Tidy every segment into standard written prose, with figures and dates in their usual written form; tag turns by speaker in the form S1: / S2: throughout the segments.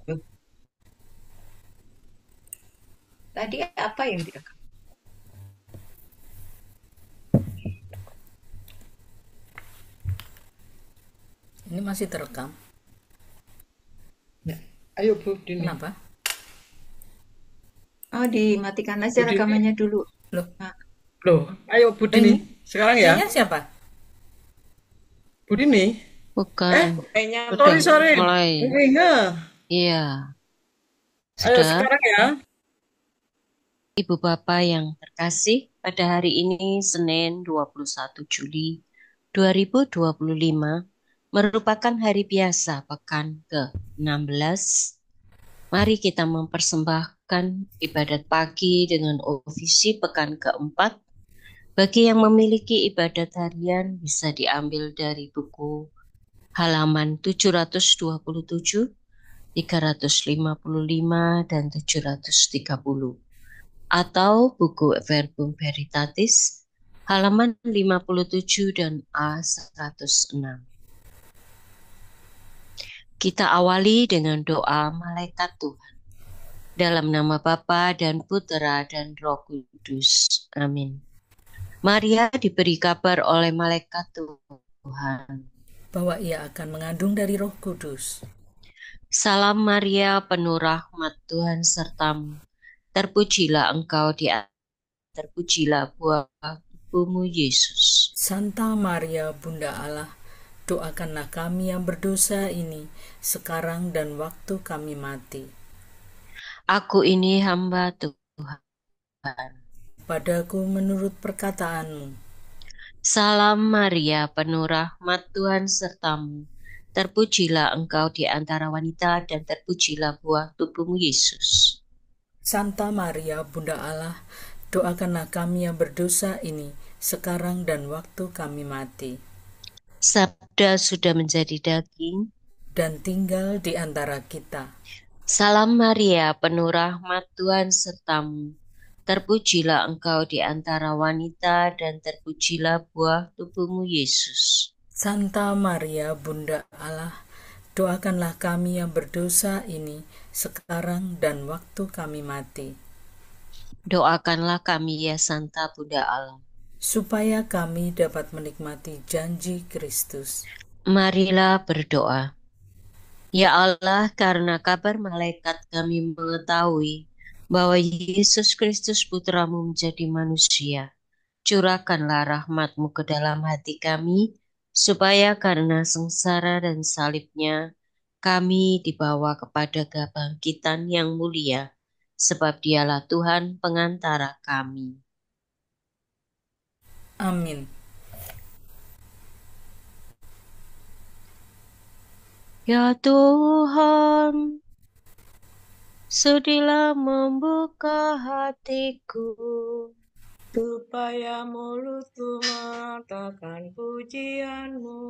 S1: Loh, tadi apa yang direkam?
S2: Ini masih terekam.
S3: Ya. Ayo Bu Dini.
S2: Kenapa?
S1: Oh, dimatikan aja
S3: Bu Dini.
S1: rekamannya dulu.
S2: Loh,
S1: Nah,
S3: Loh, ayo Bu Dini.
S2: ini
S3: Sekarang ya.
S2: ininya siapa?
S3: Bu Dini.
S4: Bukan,
S1: kayaknya
S4: udah
S3: Sorry,
S1: belum.
S3: sorry.
S4: mulai.
S3: Enggak.
S4: Iya,
S3: Ayo
S4: sudah.
S3: sekarang ya.
S4: Ibu Bapak yang terkasih, pada hari ini Senin 21 Juli 2025 merupakan hari biasa pekan ke-16. Mari kita mempersembahkan ibadat pagi dengan ofisi pekan keempat. Bagi yang memiliki ibadat harian bisa diambil dari buku halaman 727, 355, dan 730. Atau buku Verbum Veritatis halaman 57 dan A106. Kita awali dengan doa malaikat Tuhan. Dalam nama Bapa dan Putera dan Roh Kudus. Amin. Maria diberi kabar oleh malaikat Tuhan
S2: Bahwa ia akan mengandung dari Roh Kudus.
S4: Salam Maria, penuh rahmat, Tuhan sertamu. Terpujilah engkau terpujilah buah tubuhmu Yesus.
S2: Santa Maria, Bunda Allah, doakanlah kami yang berdosa ini, sekarang dan waktu kami mati.
S4: Aku ini hamba Tuhan.
S2: Padaku menurut perkataanmu.
S4: Salam Maria, penuh rahmat, Tuhan sertamu. Terpujilah engkau di antara wanita dan terpujilah buah tubuhmu Yesus.
S2: Santa Maria, Bunda Allah, doakanlah kami yang berdosa ini, sekarang dan waktu kami mati.
S4: Sabda sudah menjadi daging
S2: dan tinggal di antara kita.
S4: Salam Maria, penuh rahmat, Tuhan sertamu. Terpujilah engkau di antara wanita dan terpujilah buah tubuhmu Yesus.
S2: Santa Maria, Bunda Allah, doakanlah kami yang berdosa ini, sekarang dan waktu kami mati.
S4: Doakanlah kami ya Santa Bunda Allah,
S2: supaya kami dapat menikmati janji Kristus.
S4: Marilah berdoa. Ya Allah, karena kabar malaikat kami mengetahui bahwa Yesus Kristus Putramu menjadi manusia. Curahkanlah rahmat-Mu ke dalam hati kami, supaya karena sengsara dan salibnya, kami dibawa kepada kebangkitan yang mulia, sebab dialah Tuhan pengantara kami.
S2: Amin.
S4: Ya Tuhan, sudilah membuka hatiku,
S1: supaya mulutku mengatakan pujianmu.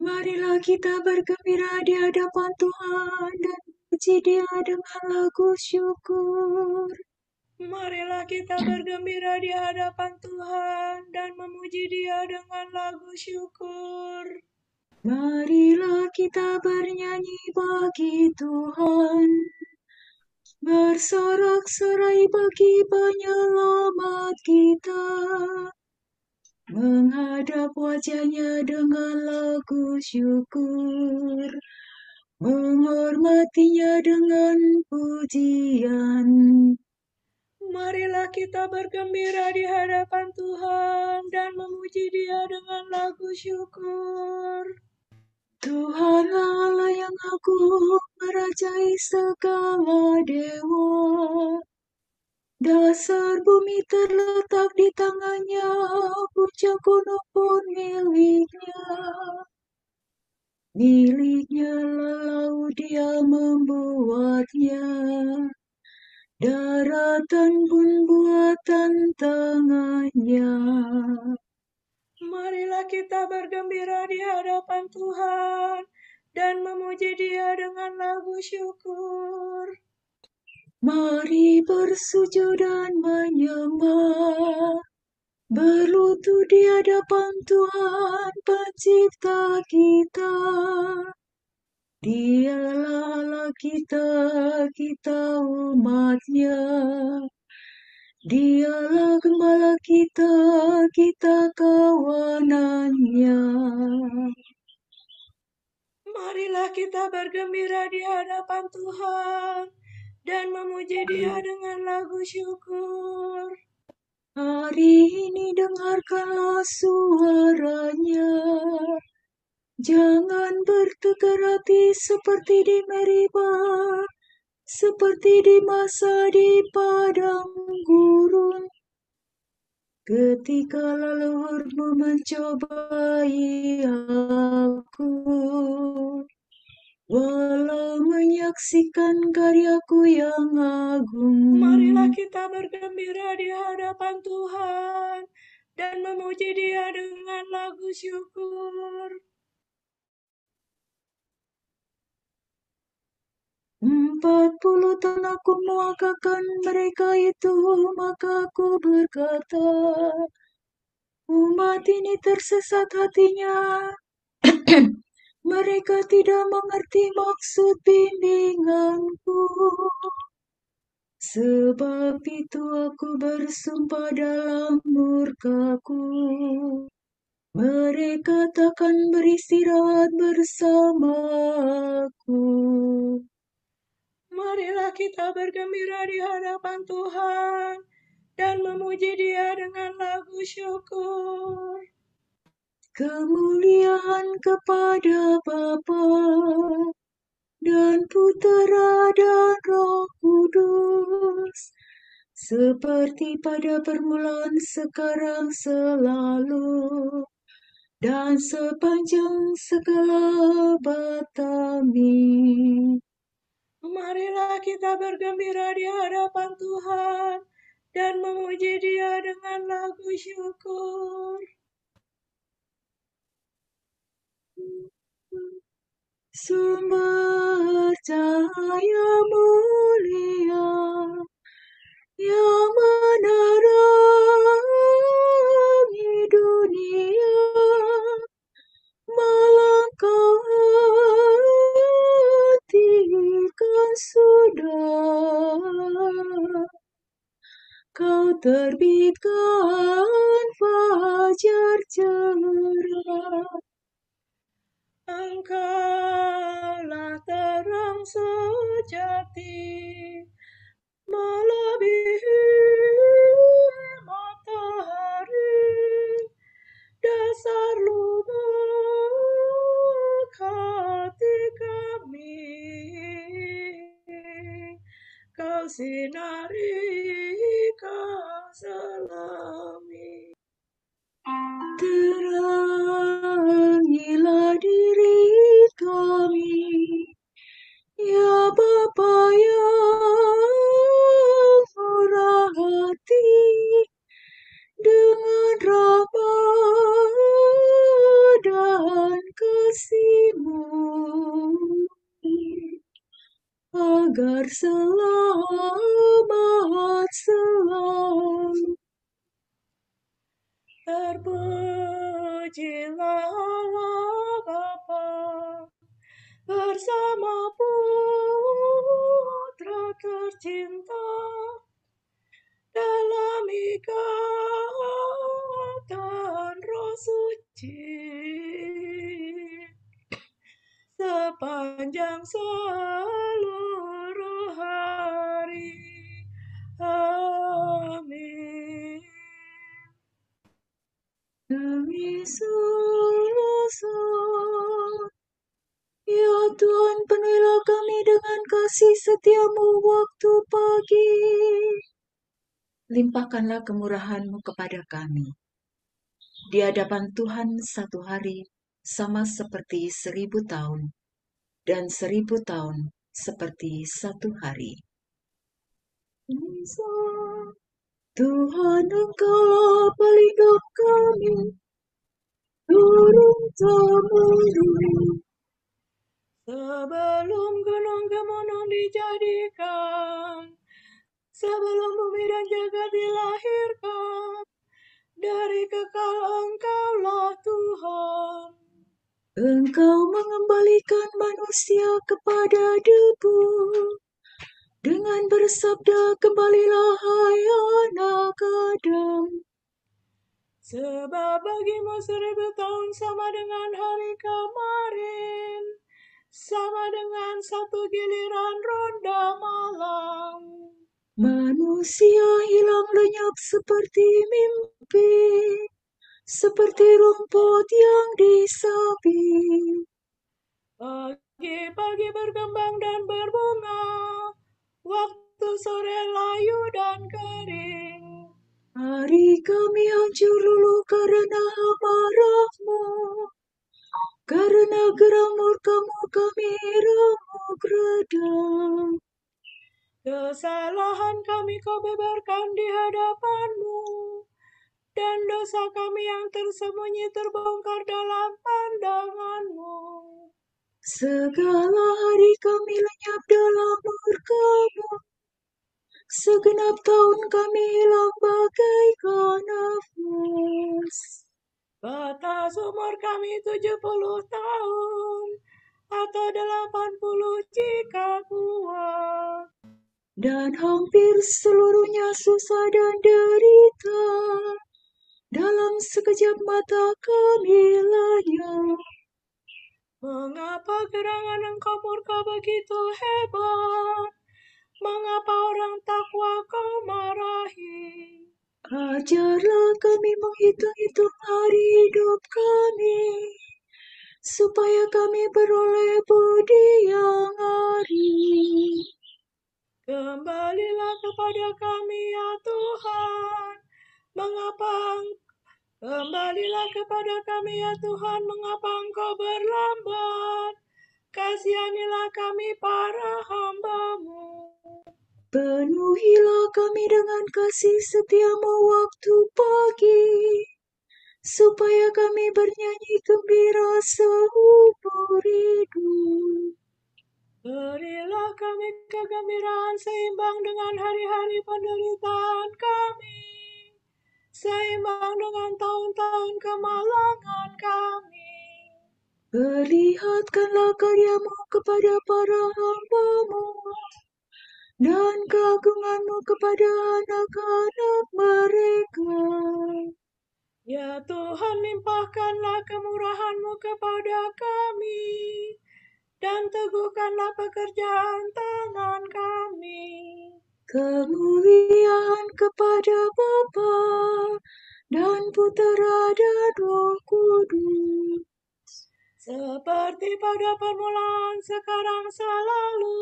S1: Marilah kita bergembira di hadapan Tuhan dan puji Dia dengan lagu syukur. Marilah kita bergembira di hadapan Tuhan dan memuji Dia dengan lagu syukur. Marilah kita bernyanyi bagi Tuhan, bersorak-sorai bagi penyelamat kita, menghadap wajahnya dengan lagu syukur, menghormatinya dengan pujian. Marilah kita bergembira di hadapan Tuhan dan memuji Dia dengan lagu syukur. Tuhanlah Allah yang agung, merajai segala dewa. Dasar bumi terletak di tangannya, puncak gunung pun miliknya. Miliknya laut Dia membuatnya, daratan pun buatan tangannya. Marilah kita bergembira di hadapan Tuhan dan memuji Dia dengan lagu syukur. Mari bersujud dan menyembah, berlutut di hadapan Tuhan Pencipta kita. Dialah Allah kita, kita umat-Nya. Dialah Gembala kita, kita kawanan-Nya.
S2: Marilah kita bergembira di hadapan Tuhan dan memuji Dia dengan lagu syukur.
S1: Hari ini dengarkanlah suara-Nya. Jangan bertegar hati seperti di Meribah, seperti di masa di padang gurun. Ketika leluhurmu mencobai aku, walau menyaksikan karyaku yang agung.
S2: Marilah kita bergembira di hadapan Tuhan dan memuji Dia dengan lagu syukur.
S1: 40 tahun aku muakakan mereka itu, maka aku berkata, umat ini tersesat hatinya. Mereka tidak mengerti maksud bimbinganku. Sebab itu aku bersumpah dalam murkaku, mereka takkan beristirahat bersamaku.
S2: Marilah kita bergembira di hadapan Tuhan dan memuji Dia dengan lagu syukur.
S1: Kemuliaan kepada Bapa dan Putera dan Roh Kudus, seperti pada permulaan, sekarang, selalu, dan sepanjang segala abad. Amin.
S2: Marilah kita bergembira di hadapan Tuhan dan memuji Dia dengan lagu syukur.
S1: Sumber cahaya mulia yang menerangi dunia, melangkah hatikan sudah kau terbitkan fajar cerah.
S2: Engkaulah terang sejati, melebihi matahari, dasar lubuk hati kami. Kau sinari, kau selami.
S1: Terangilah diri kami, ya Bapa yang murah hati, dengan rahmat dan kasih-Mu, agar selamat selalu.
S2: Terpujilah Allah Bapa bersama Putra tercinta dalam ikatan Roh Suci sepanjang seluruh hari. Amin.
S1: Demi selasa, ya Tuhan, penuhilah kami dengan kasih setia-Mu waktu pagi. Limpahkanlah kemurahan-Mu kepada kami. Di hadapan Tuhan satu hari sama seperti 1000 tahun, dan 1000 tahun seperti satu hari. Tuhan, Engkaulah pelindung kami, turun-temurun.
S2: Sebelum gunung Gemunung dijadikan, sebelum bumi dan jagat dilahirkan. Dari kekal Engkaulah Tuhan.
S1: Engkau mengembalikan manusia kepada debu. Dengan bersabda, kembalilah hai anak Adam.
S2: Sebab bagimu 1000 tahun sama dengan hari kemarin, sama dengan satu giliran ronda malam.
S1: Manusia hilang lenyap seperti mimpi, seperti rumput yang disapi.
S2: Pagi-pagi berkembang dan berbunga, waktu sore layu dan kering.
S1: Hari kami hancur luluh karena amarah-Mu, karena geram murka-Mu kami remuk redam.
S2: Kesalahan kami Kau beberkan di hadapan-Mu, dan dosa kami yang tersembunyi terbongkar dalam pandangan-Mu.
S1: Segala hari kami lenyap dalam murka-Mu, segenap tahun kami hilang bagaikan nafas.
S2: Batas umur kami 70 tahun, atau 80 jika kuat.
S1: Dan hampir seluruhnya susah dan derita, dalam sekejap mata kami lenyap.
S2: Mengapa gerangan Engkau murka begitu hebat? Mengapa orang takwa Kau marahi?
S1: Ajarlah kami menghitung-hitung hari hidup kami, supaya kami beroleh budi yang ari.
S2: Kembalilah kepada kami ya Tuhan. Kembalilah kepada kami ya Tuhan, mengapa Engkau berlambat? Kasihanilah kami para hamba-Mu.
S1: Penuhilah kami dengan kasih setia-Mu waktu pagi, supaya kami bernyanyi gembira seumur hidup.
S2: Berilah kami kegembiraan seimbang dengan hari-hari penderitaan kami, seimbang dengan tahun-tahun kemalangan kami.
S1: Perlihatkanlah karya-Mu kepada para hamba-Mu, dan keagungan-Mu kepada anak-anak mereka.
S2: Ya Tuhan, limpahkanlah kemurahan-Mu kepada kami, dan teguhkanlah pekerjaan tangan kami.
S1: Kemuliaan kepada Bapa dan Putera dan Roh Kudus,
S2: Seperti pada permulaan, sekarang, selalu,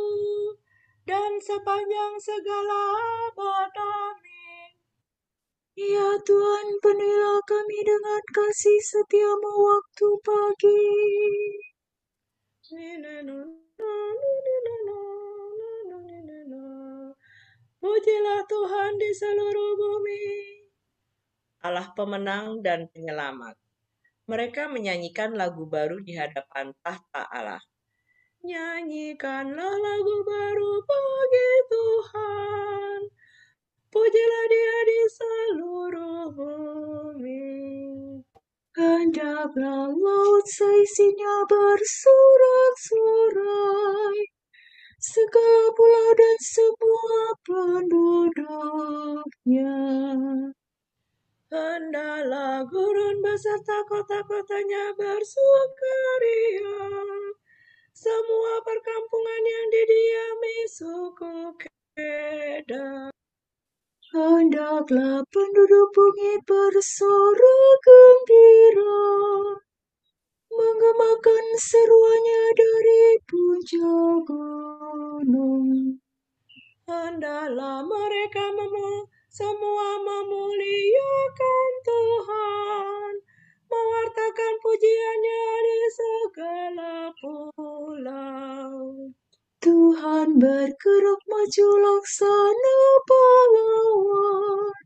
S2: dan sepanjang segala abad. Amin.
S1: ya Tuhan, penuhilah kami dengan kasih setia-Mu waktu pagi.
S2: Pujilah Tuhan di seluruh bumi, Allah pemenang dan penyelamat. Mereka menyanyikan lagu baru di hadapan tahta Allah. Nyanyikanlah lagu baru bagi Tuhan, pujilah Dia di seluruh bumi.
S1: Hendaklah laut seisinya bersorak-sorai, segala pulau dan semua penduduknya.
S2: Hendaklah gurun beserta kota-kotanya bersukaria, semua perkampungan yang didiami suku Kedar.
S1: Hendaklah penduduk bumi bersorak gembira, menggemakan seruannya dari puncak gunung.
S2: Hendaklah mereka semua memuliakan Tuhan, mewartakan pujiannya di segala pulau.
S1: Tuhan bergerak maju laksana pahlawan,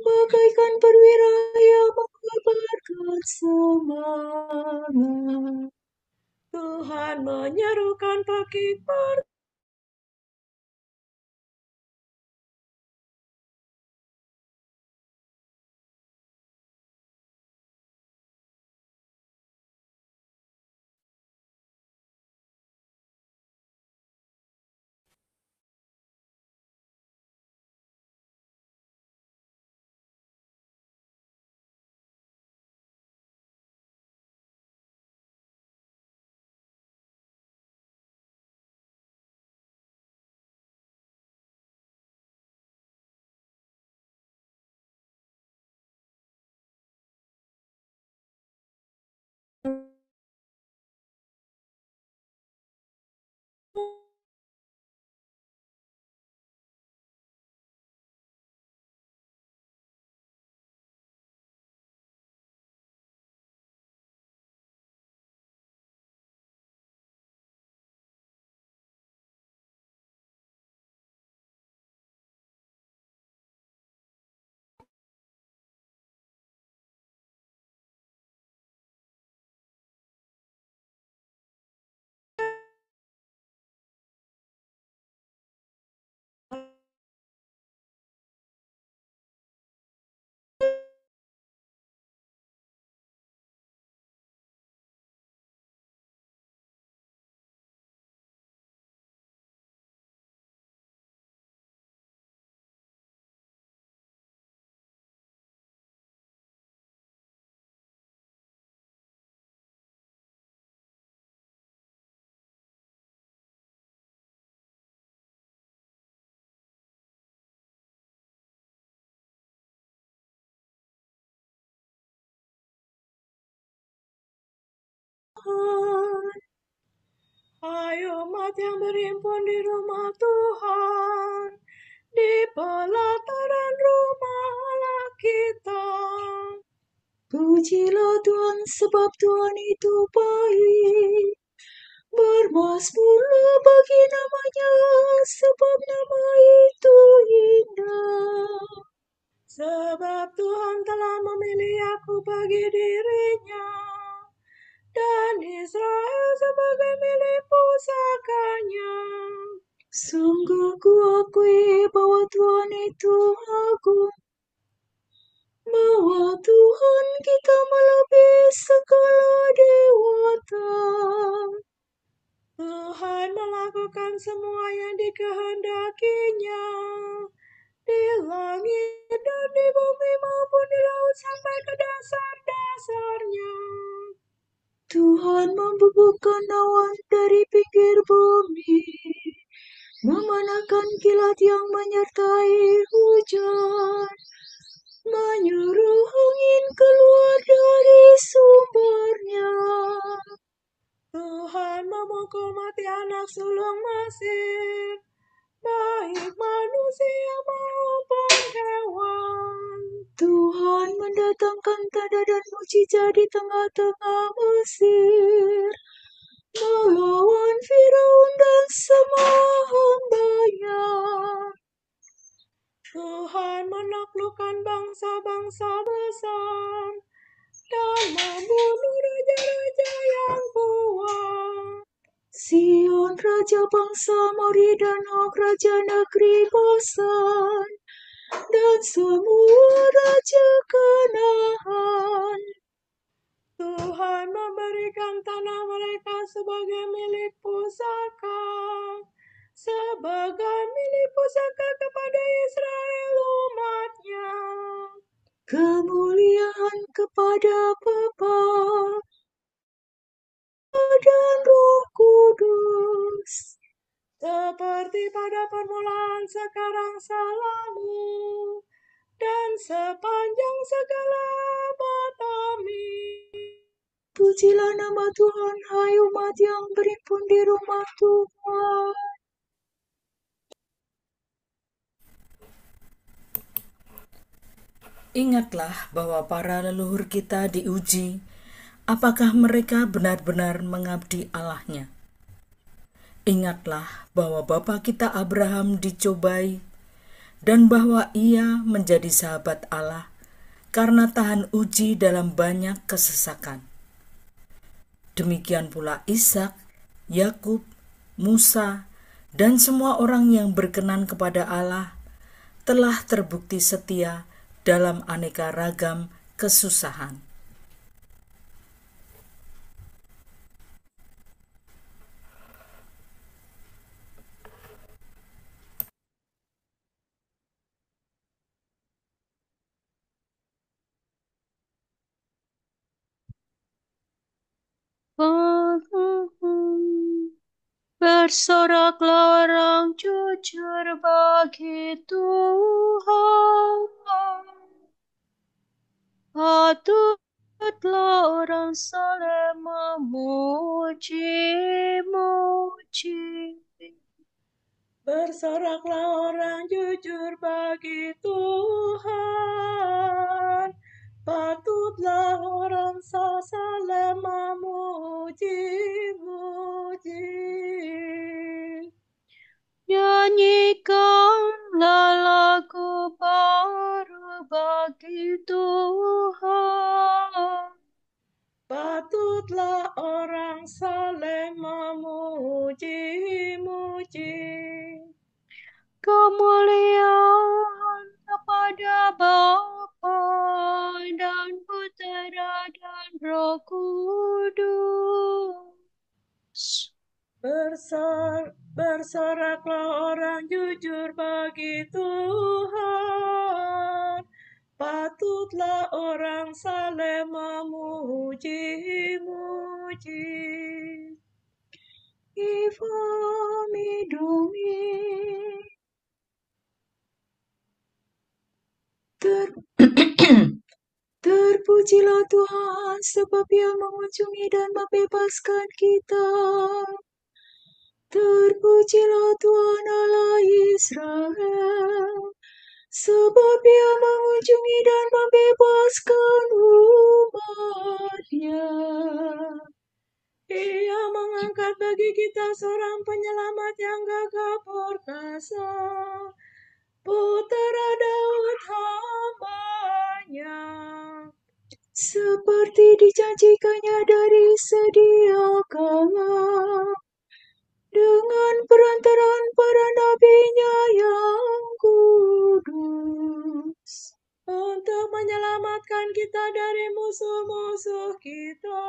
S1: bagaikan perwira yang mengabarkan semangat.
S2: Tuhan menyerukan pakik
S1: Tuhan.
S2: Ayo umat yang berhimpun di rumah Tuhan, di pelataran rumah Allah kita.
S1: Pujilah Tuhan sebab Tuhan itu baik. Bermazmurlah bagi namanya sebab nama itu indah.
S2: Sebab Tuhan telah memilih aku bagi dirinya, dan Israel sebagai milik pusakanya.
S1: Sungguh ku akui bahwa Tuhan itu agung, bahwa Tuhan kita melebihi segala dewata.
S2: Tuhan melakukan semua yang dikehendakinya, di langit dan di bumi maupun di laut sampai ke dasar-dasarnya.
S1: Tuhan membubuhkan awan dari pinggir bumi, memanakan kilat yang menyertai hujan, menyuruh angin keluar dari sumbernya.
S2: Tuhan memukul mati anak sulung Mesir, baik manusia maupun hewan.
S1: Tuhan mendatangkan tanda dan mujizat di tengah-tengah Mesir, melawan Firaun dan semua hambanya.
S2: Tuhan menaklukkan bangsa-bangsa besar dan membunuh raja-raja yang kuat.
S1: Sion raja bangsa Amori dan Og raja negeri Basan, dan semua raja Kanaan.
S2: Tuhan memberikan tanah mereka sebagai milik pusaka, sebagai milik pusaka kepada Israel umatnya.
S1: Kemuliaan kepada Bapa dan Roh Kudus,
S2: Seperti pada permulaan, sekarang, selalu, dan sepanjang segala abad. Amin.
S1: pujilah nama Tuhan, hai umat yang berhimpun di rumah Tuhan.
S5: Ingatlah bahwa para leluhur kita diuji, apakah mereka benar-benar mengabdi Allahnya. Ingatlah bahwa bapa kita Abraham dicobai, dan bahwa ia menjadi sahabat Allah karena tahan uji dalam banyak kesesakan. Demikian pula Ishak, Yakub, Musa, dan semua orang yang berkenan kepada Allah telah terbukti setia dalam aneka ragam kesusahan.
S4: Bersoraklah orang jujur bagi Tuhan. Patutlah orang saleh memuji-muji.
S2: Bersoraklah orang jujur bagi Tuhan, patutlah orang saleh memuji-muji.
S4: Nyanyikanlah lagu baru bagi Tuhan.
S2: Patutlah orang saleh memuji-muji.
S4: Kemuliaan kepada Bapa dan Putera dan Roh Kudus.
S2: Bersoraklah orang jujur bagi Tuhan, patutlah orang saleh memuji-muji.
S1: Infami Domi. Terpujilah Terpujilah Tuhan, sebab Ia mengunjungi dan membebaskan kita. Terpujilah Tuhan Allah Israel, sebab Ia mengunjungi dan membebaskan umat-Nya.
S2: Ia mengangkat bagi kita seorang penyelamat yang gagah perkasa, Putera Daud hamba-Nya.
S1: Seperti dijanjikannya dari sedia kala, dengan perantaraan para nabi-Nya yang kudus,
S2: Untuk menyelamatkan kita dari musuh-musuh kita,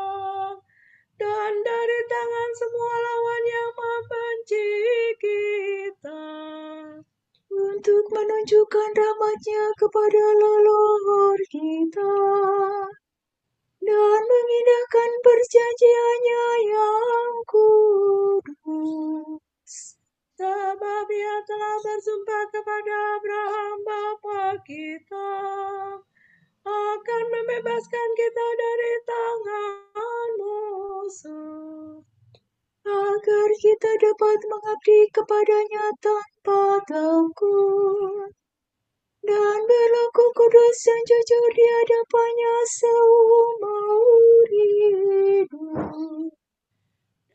S2: dan dari tangan semua lawan yang membenci kita.
S1: untuk menunjukkan rahmat-Nya kepada leluhur kita, dan mengindahkan perjanjian-Nya yang kudus.
S2: Sebab Ia telah bersumpah kepada Abraham bapa kita, akan membebaskan kita dari tangan musuh,
S1: Agar kita dapat mengabdi kepada-Nya tanpa takut, dan berlaku kudus dan jujur di hadapan-Nya seumur hidup.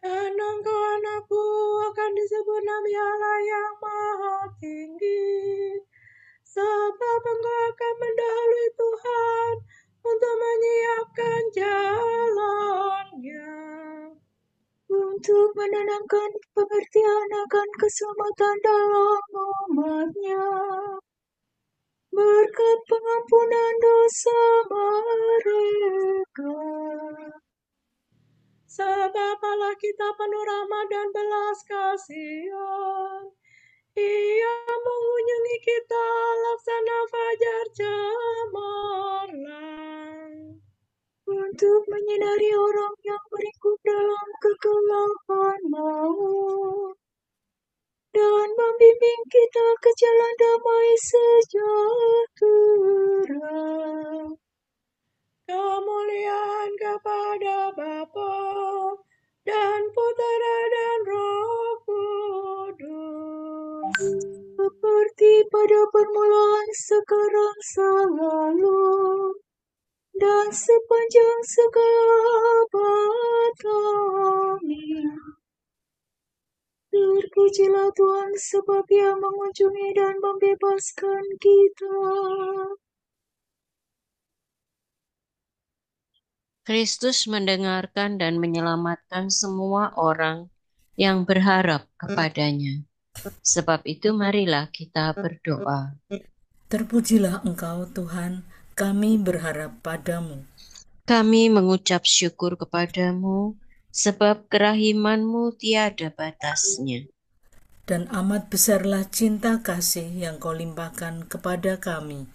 S2: dan engkau anakku akan disebut Nabi Allah yang Maha Tinggi, sebab engkau akan mendahului Tuhan untuk menyiapkan jalan-Nya,
S1: Untuk menanamkan pengertian akan keselamatan dalam umat-Nya, berkat pengampunan dosa mereka.
S2: Sebab Allah kita penuh rahmat dan belas kasihan. Ia mengunjungi kita laksana fajar cemerlang,
S1: Untuk menyinari orang yang meringkuk dalam kegelapan maut, dan membimbing kita ke jalan damai sejahtera.
S2: kemuliaan kepada Bapa dan Putera dan Roh Kudus,
S1: Seperti pada permulaan, sekarang, selalu, dan sepanjang segala abad. Amin. Terpujilah Tuhan, sebab Ia mengunjungi dan membebaskan kita.
S4: Kristus mendengarkan dan menyelamatkan semua orang yang berharap kepadanya. Sebab itu marilah kita berdoa.
S5: Terpujilah Engkau Tuhan, kami berharap padamu.
S4: Kami mengucap syukur kepadamu, sebab kerahiman-Mu tiada batasnya.
S5: Dan amat besarlah cinta kasih yang Kau limpahkan kepada kami.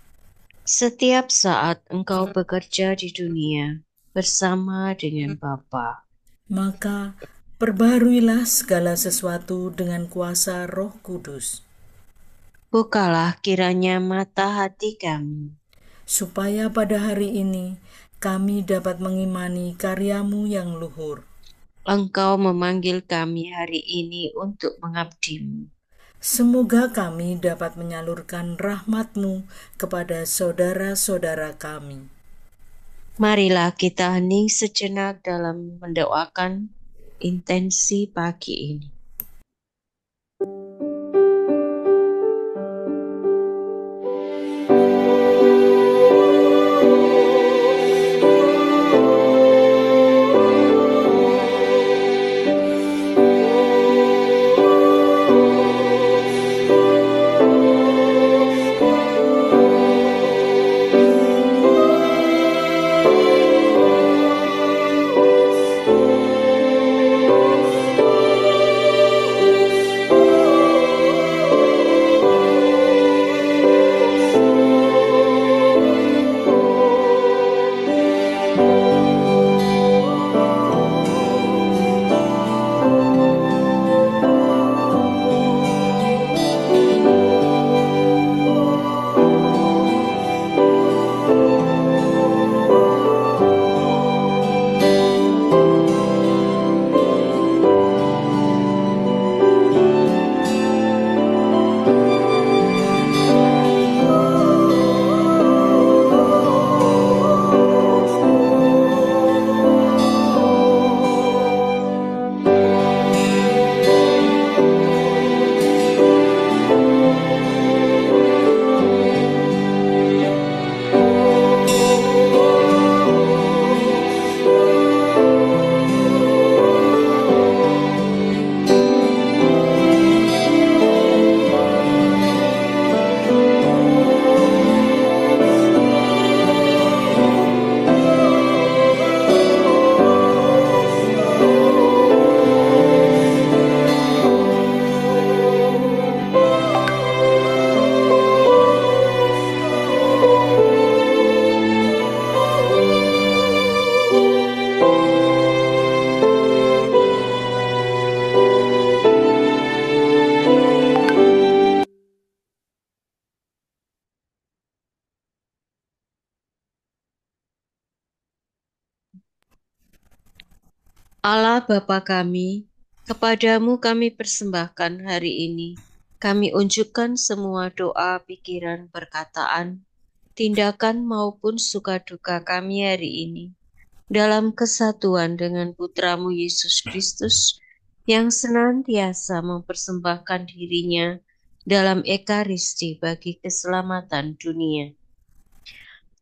S4: Setiap saat Engkau bekerja di dunia bersama dengan Bapa.
S5: Maka perbaharuilah segala sesuatu dengan kuasa Roh Kudus,
S4: Bukalah kiranya mata hati kami,
S5: supaya pada hari ini kami dapat mengimani karya-Mu yang luhur.
S4: Engkau memanggil kami hari ini untuk mengabdi-Mu.
S5: Semoga kami dapat menyalurkan rahmat-Mu kepada saudara-saudara kami.
S4: Marilah kita hening sejenak dalam mendoakan intensi pagi ini. Allah Bapa kami, kepadamu kami persembahkan hari ini. Kami unjukkan semua doa, pikiran, perkataan, tindakan maupun suka duka kami hari ini dalam kesatuan dengan Putramu Yesus Kristus yang senantiasa mempersembahkan dirinya dalam Ekaristi bagi keselamatan dunia.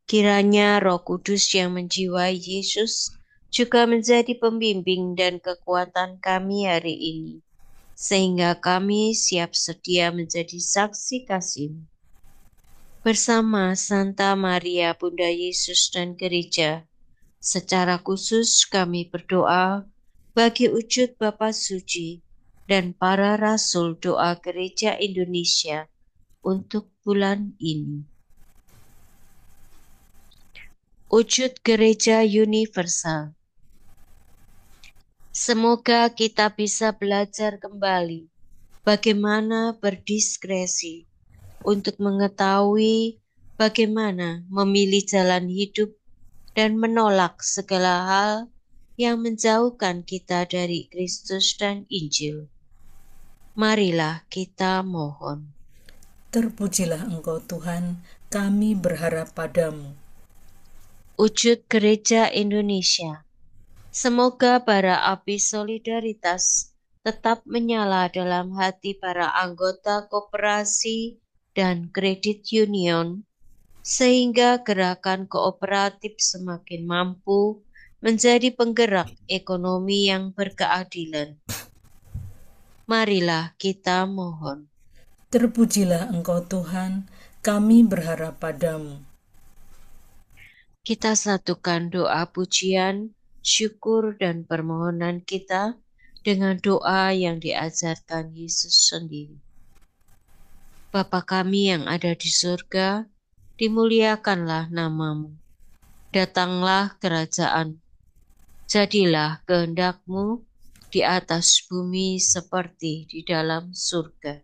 S4: Kiranya Roh Kudus yang menjiwai Yesus juga menjadi pembimbing dan kekuatan kami hari ini, sehingga kami siap sedia menjadi saksi kasih bersama Santa Maria Bunda Yesus dan Gereja. Secara khusus kami berdoa bagi wujud Bapa Suci dan para Rasul Doa Gereja Indonesia untuk bulan ini. Wujud Gereja Universal. Semoga kita bisa belajar kembali bagaimana berdiskresi untuk mengetahui bagaimana memilih jalan hidup dan menolak segala hal yang menjauhkan kita dari Kristus dan Injil. Marilah kita mohon.
S5: Terpujilah Engkau Tuhan, kami berharap padamu.
S4: Wujud Gereja Indonesia. Semoga bara api solidaritas tetap menyala dalam hati para anggota koperasi dan kredit union, sehingga gerakan kooperatif semakin mampu menjadi penggerak ekonomi yang berkeadilan. Marilah kita mohon.
S5: Terpujilah Engkau Tuhan, kami berharap padamu.
S4: Kita satukan doa pujian, syukur, dan permohonan kita dengan doa yang diajarkan Yesus sendiri. Bapa kami yang ada di surga, dimuliakanlah namamu. Datanglah kerajaan. Jadilah kehendak-Mu di atas bumi seperti di dalam surga.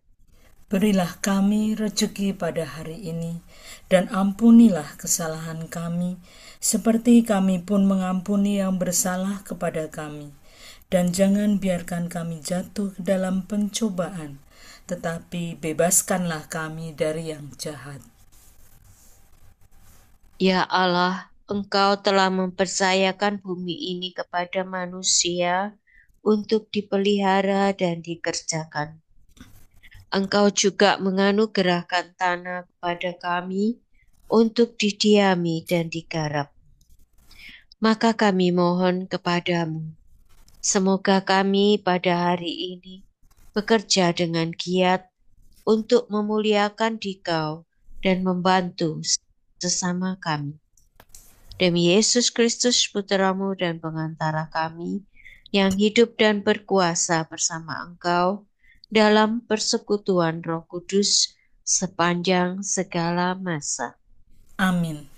S5: Berilah kami rejeki pada hari ini, dan ampunilah kesalahan kami, seperti kami pun mengampuni yang bersalah kepada kami. Dan jangan biarkan kami jatuh ke dalam pencobaan, tetapi bebaskanlah kami dari yang jahat.
S4: Ya Allah, Engkau telah mempercayakan bumi ini kepada manusia untuk dipelihara dan dikerjakan. Engkau juga menganugerahkan tanah kepada kami untuk didiami dan digarap. Maka kami mohon kepadamu, semoga kami pada hari ini bekerja dengan giat untuk memuliakan Dikau dan membantu sesama kami. Demi Yesus Kristus, Putramu dan pengantara kami, yang hidup dan berkuasa bersama Engkau dalam persekutuan Roh Kudus sepanjang segala masa.
S5: Amin.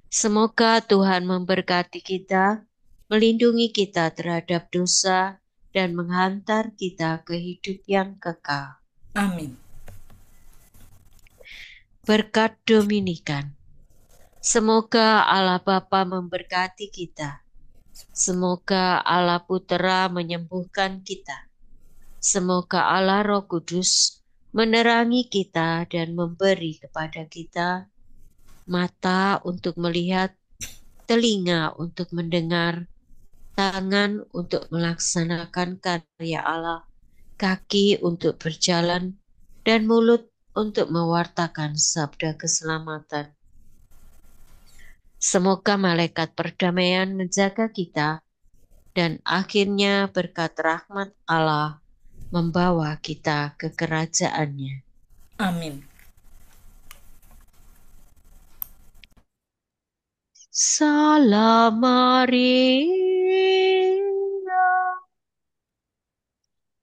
S4: Semoga Tuhan memberkati kita, melindungi kita terhadap dosa, dan menghantar kita ke hidup yang kekal.
S5: Amin.
S4: Berkat Dominikan. Semoga Allah Bapa memberkati kita. Semoga Allah Putera menyembuhkan kita. Semoga Allah Roh Kudus menerangi kita dan memberi kepada kita mata untuk melihat, telinga untuk mendengar, tangan untuk melaksanakan karya Allah, kaki untuk berjalan, dan mulut untuk mewartakan sabda keselamatan. Semoga malaikat perdamaian menjaga kita, dan akhirnya berkat rahmat Allah membawa kita ke kerajaannya.
S5: Amin.
S4: Salam Maria,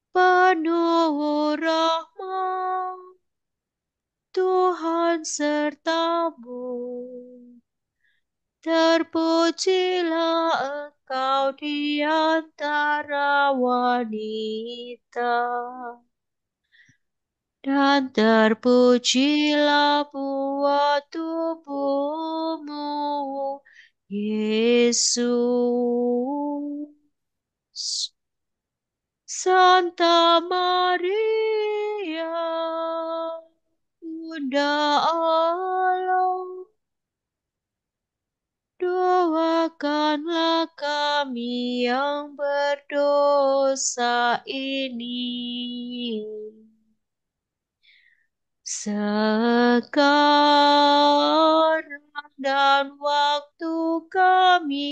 S4: penuh rahmat, Tuhan sertamu. Terpujilah engkau di antara wanita, dan terpujilah buah tubuhmu, Yesus. Yesus. Santa Maria, Bunda Allah, doakanlah kami yang berdosa ini sekarang dan waktu kami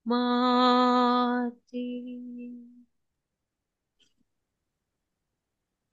S4: mati.